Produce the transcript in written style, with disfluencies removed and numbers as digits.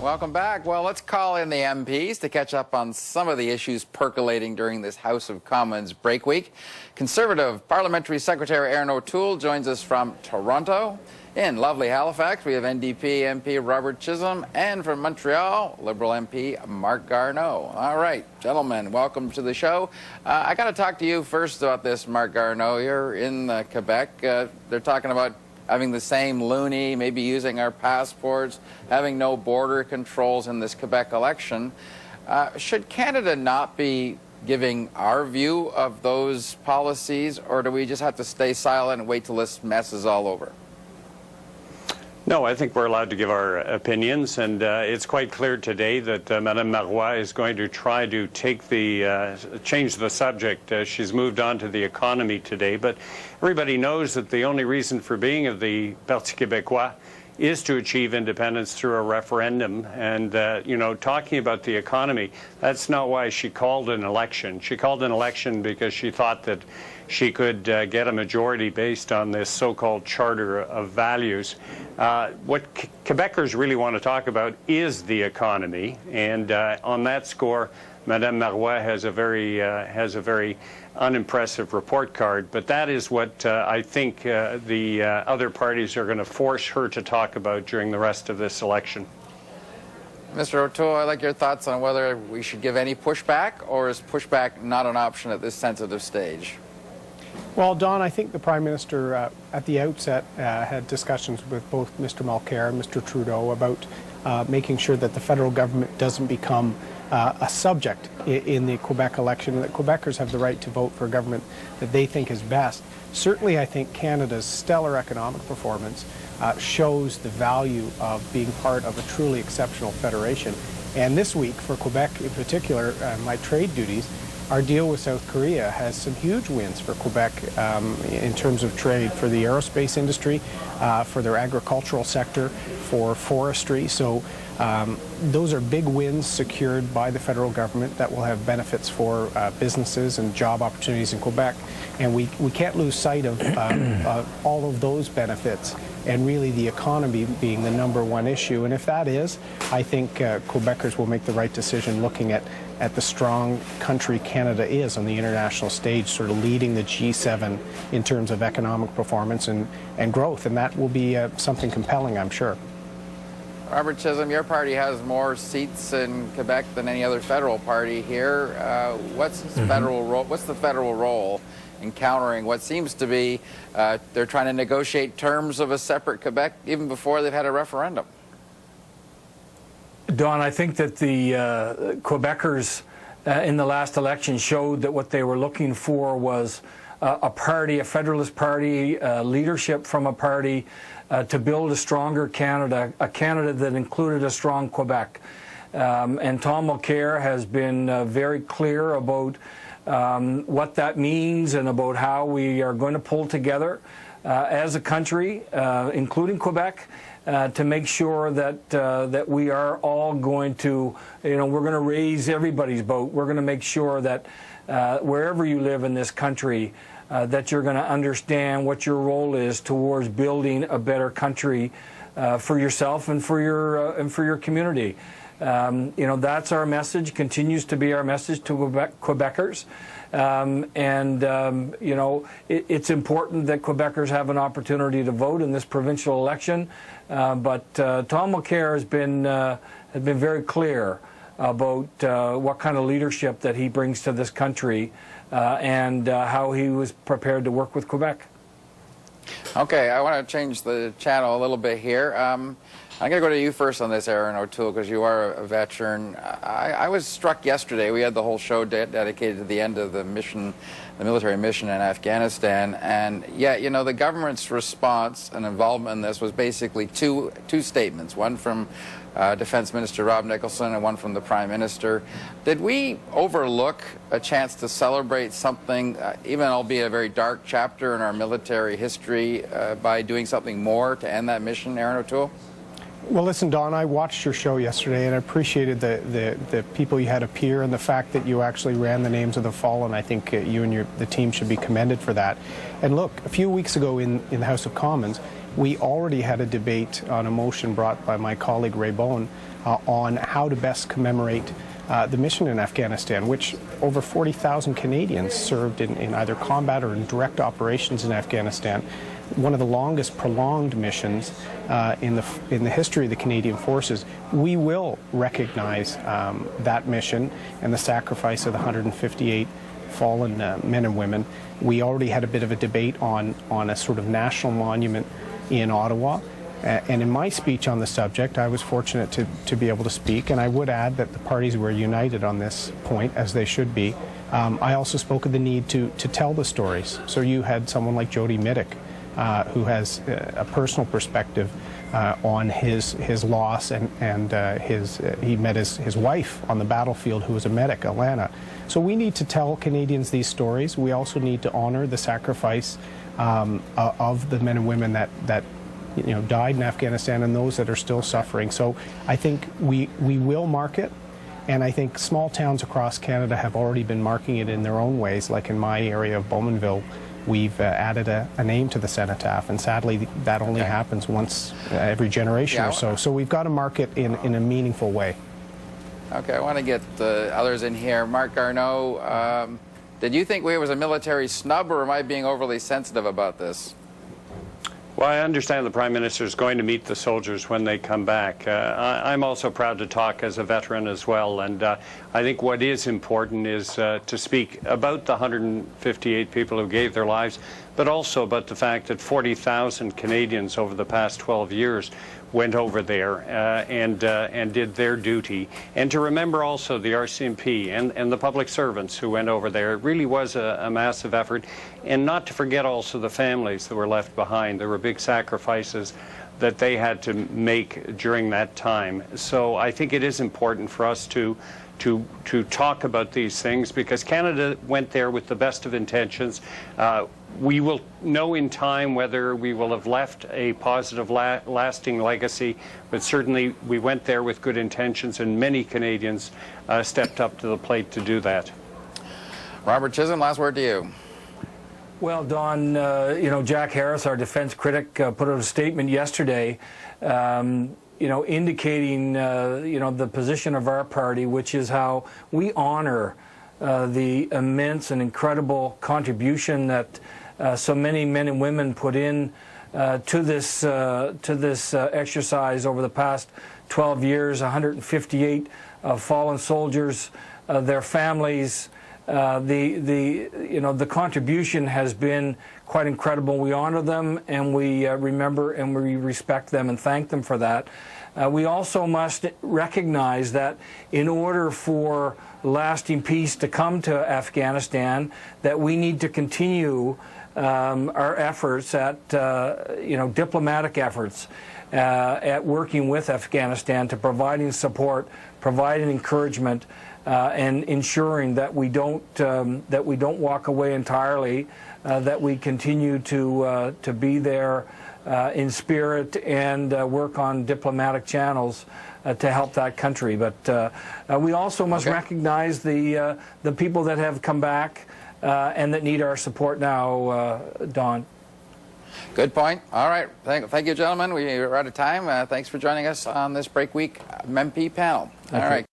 Welcome back. Well, let's call in the MPs to catch up on some of the issues percolating during this House of Commons break week. Conservative Parliamentary Secretary Erin O'Toole joins us from Toronto. In lovely Halifax, we have NDP MP Robert Chisholm, and from Montreal, Liberal MP Marc Garneau. All right, gentlemen, welcome to the show. I got to talk to you first about this, Marc Garneau. You're in Quebec. They're talking about having the same loonie, maybe using our passports, having no border controls in this Quebec election. Should Canada not be giving our view of those policies, or do we just have to stay silent and wait till this mess is all over? No, I think we're allowed to give our opinions, and it's quite clear today that Madame Marois is going to try to take change the subject. She's moved on to the economy today, but everybody knows that the only reason for being of the Parti Québécois is to achieve independence through a referendum. And, you know, talking about the economy, that's not why she called an election. She called an election because she thought that she could get a majority based on this so-called Charter of Values. What Quebecers really want to talk about is the economy, and on that score, Madame Marois has a very unimpressive report card. But that is what I think the other parties are going to force her to talk about during the rest of this election. Mr. O'Toole, I'd like your thoughts on whether we should give any pushback, or is pushback not an option at this sensitive stage? Well, Don, I think the Prime Minister at the outset had discussions with both Mr. Mulcair and Mr. Trudeau about making sure that the federal government doesn't become a subject in the Quebec election, and that Quebecers have the right to vote for a government that they think is best. Certainly, I think Canada's stellar economic performance shows the value of being part of a truly exceptional federation. And this week, for Quebec in particular, my trade duties, our deal with South Korea has some huge wins for Quebec in terms of trade, for the aerospace industry, for their agricultural sector, for forestry. So those are big wins secured by the federal government that will have benefits for businesses and job opportunities in Quebec. And we can't lose sight of all of those benefits, and really the economy being the #1 issue. And if that is, I think Quebecers will make the right decision looking at the strong country Canada is on the international stage, sort of leading the G7 in terms of economic performance and growth. And that will be something compelling, I'm sure. Robert Chisholm, your party has more seats in Quebec than any other federal party here. What's the federal role in countering what seems to be they're trying to negotiate terms of a separate Quebec even before they've had a referendum? Don, I think that the Quebecers in the last election showed that what they were looking for was a party, a federalist party, leadership from a party to build a stronger Canada, a Canada that included a strong Quebec. And Tom Mulcair has been very clear about what that means and about how we are going to pull together as a country, including Quebec, to make sure that that we are all going to, we're going to raise everybody's boat. We're going to make sure that wherever you live in this country, that you're going to understand what your role is towards building a better country for yourself and for your community. That's our message, continues to be our message to Quebecers. It's important that Quebecers have an opportunity to vote in this provincial election. But Tom Mulcair has been very clear about what kind of leadership that he brings to this country and how he was prepared to work with Quebec. Okay, I want to change the channel a little bit here. I'm going to go to you first on this, Erin O'Toole, because you are a veteran. I was struck yesterday. We had the whole show dedicated to the end of the mission, the military mission in Afghanistan, and yet, the government's response and involvement in this was basically two statements, one from Defense Minister Rob Nicholson and one from the Prime Minister. Did we overlook a chance to celebrate something, even albeit a very dark chapter in our military history, by doing something more to end that mission, Erin O'Toole? Well, listen, Don, I watched your show yesterday, and I appreciated the people you had appear and the fact that you actually ran the names of the fallen. I think you and the team should be commended for that. And look, a few weeks ago in the House of Commons, we already had a debate on a motion brought by my colleague Ray Bowen on how to best commemorate the mission in Afghanistan, which over 40,000 Canadians served in either combat or in direct operations in Afghanistan. One of the longest prolonged missions in the history of the Canadian Forces. We will recognize that mission and the sacrifice of the 158 fallen men and women. We already had a bit of a debate on a sort of national monument in Ottawa. And in my speech on the subject, I was fortunate to be able to speak, and I would add that the parties were united on this point, as they should be. I also spoke of the need to tell the stories. So you had someone like Jody Middick, who has a personal perspective on his loss, and he met his wife on the battlefield, who was a medic, Alana. So we need to tell Canadians these stories. We also need to honor the sacrifice of the men and women that died in Afghanistan and those that are still suffering. So I think we will mark it, and I think small towns across Canada have already been marking it in their own ways. Like in my area of Bowmanville, we've added a name to the cenotaph, and sadly that only happens once every generation or so. So we've got to mark it in a meaningful way. Okay, I want to get the others in here. Marc Garneau, did you think it was a military snub, or am I being overly sensitive about this? Well, I understand the Prime Minister is going to meet the soldiers when they come back. I'm also proud to talk as a veteran as well, and I think what is important is to speak about the 158 people who gave their lives, but also about the fact that 40,000 Canadians over the past 12 years went over there and did their duty, and to remember also the RCMP and the public servants who went over there. It really was a massive effort, and not to forget also the families that were left behind. There were big sacrifices that they had to make during that time. So I think it is important for us to talk about these things, because Canada went there with the best of intentions. We will know in time whether we will have left a positive, lasting legacy, but certainly we went there with good intentions, and many Canadians stepped up to the plate to do that. Robert Chisholm, last word to you. Well, Don, Jack Harris, our defense critic, put out a statement yesterday, indicating, the position of our party, which is how we honor the immense and incredible contribution that so many men and women put in to this exercise over the past 12 years. 158 fallen soldiers, their families. The contribution has been quite incredible. We honor them, and we remember and we respect them and thank them for that. We also must recognize that in order for lasting peace to come to Afghanistan, that we need to continue our efforts at diplomatic efforts at working with Afghanistan, to providing support, providing encouragement, and ensuring that we don't walk away entirely, that we continue to be there in spirit and work on diplomatic channels to help that country. But we also must recognize the people that have come back and that need our support now, Don. Good point. All right. Thank you, gentlemen. We're out of time. Thanks for joining us on this Break Week MP panel. All right.